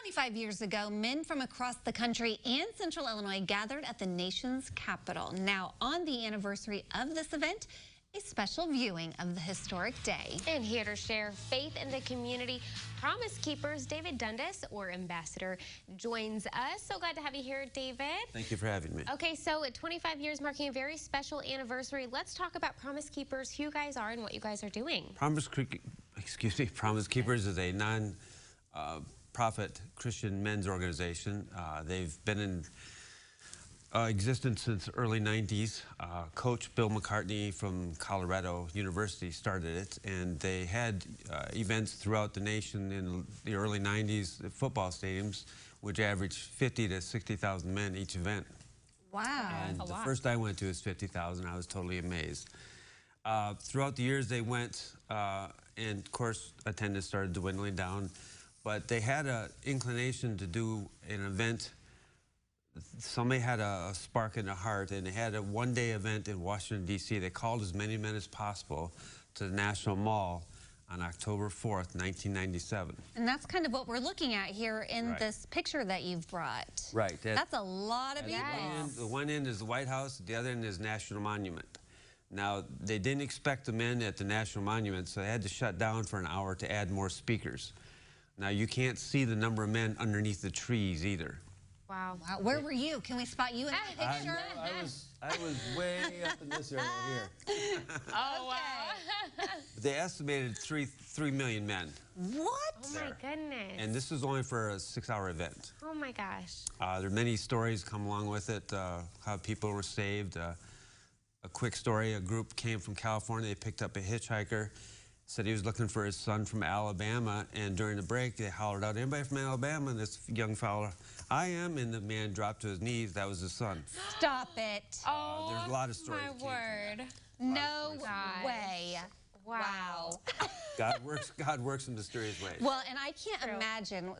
25 years ago, men from across the country and central Illinois gathered at the nation's capital. Now, on the anniversary of this event, a special viewing of the historic day. And here to share faith in the community, Promise Keepers David Dundas, or Ambassador, joins us. So glad to have you here, David. Thank you for having me. Okay, so at 25 years marking a very special anniversary, let's talk about Promise Keepers, who you guys are and what you guys are doing. Promise Keepers is a non-profit Christian men's organization. They've been in existence since the early 90s. Coach Bill McCartney from Colorado University started it, and they had events throughout the nation in the early 90s at football stadiums, which averaged 50 to 60,000 men each event. Wow. And the first I went to was 50,000. I was totally amazed. Throughout the years they went, and of course attendance started dwindling down, but they had an inclination to do an event. Somebody had a spark in their heart, and they had a one-day event in Washington, D.C. They called as many men as possible to the National Mall on October 4th, 1997. And that's kind of what we're looking at here in this picture that you've brought. Right. That's a lot of people. The one end is the White House, the other end is National Monument. Now, they didn't expect the men at the National Monument, so they had to shut down for an hour to add more speakers. Now, you can't see the number of men underneath the trees either. Wow. Wow. Where were you? Can we spot you in that picture? I was way up in this area here. Oh, wow. They estimated 3 million men. What? Oh, my goodness. And this is only for a 6-hour event. Oh, my gosh. There are many stories come along with it, how people were saved. A quick story, a group came from California. They picked up a hitchhiker, said he was looking for his son from Alabama, and during the break, they hollered out, "Anybody from Alabama?" And this young fellow, "I am," and the man dropped to his knees. That was his son. Stop it. Oh, there's a lot of stories. my word. No way. Wow. God works in mysterious ways. Well, and I can't imagine,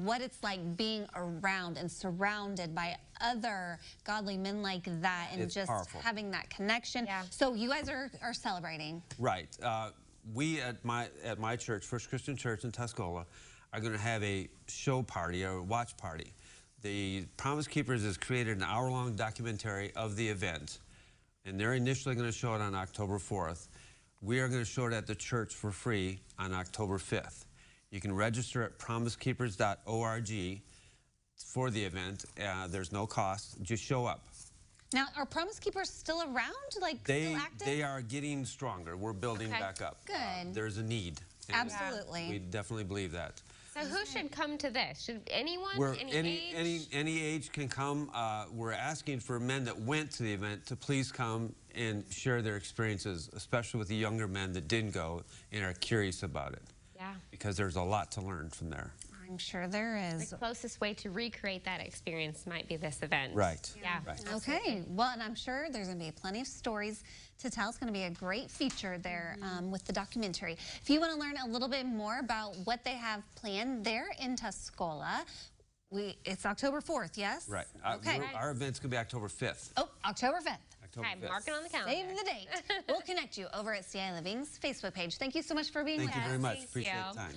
what it's like being around and surrounded by other godly men like that, and It's just powerful. having that connection. Yeah. So you guys are celebrating. Right. We at my church, First Christian Church in Tuscola, are going to have a show party, a watch party. The Promise Keepers has created an hour-long documentary of the event, and they're initially going to show it on October 4th. We are going to show it at the church for free on October 5th. You can register at promisekeepers.org for the event. There's no cost. Just show up. Now, are Promise Keepers still around? Still active? They are getting stronger. We're building back up. Good. There's a need. Absolutely. We definitely believe that. So who should come to this? Should anyone, any age can come. We're asking for men that went to the event to please come and share their experiences, especially with the younger men that didn't go and are curious about it. Yeah. Because there's a lot to learn from there. I'm sure there is. The closest way to recreate that experience might be this event. Right. Yeah. Right. Okay. Well, and I'm sure there's going to be plenty of stories to tell. It's going to be a great feature there with the documentary. If you want to learn a little bit more about what they have planned there in Tuscola, it's October 4th, yes? Right. Okay. Our event's going to be October 5th. Oh, October 5th. October 5th. Mark it on the calendar. Save the date. We'll connect you over at CI Living's Facebook page. Thank you so much for being with us. Thank you very much. Thank Appreciate you. the time.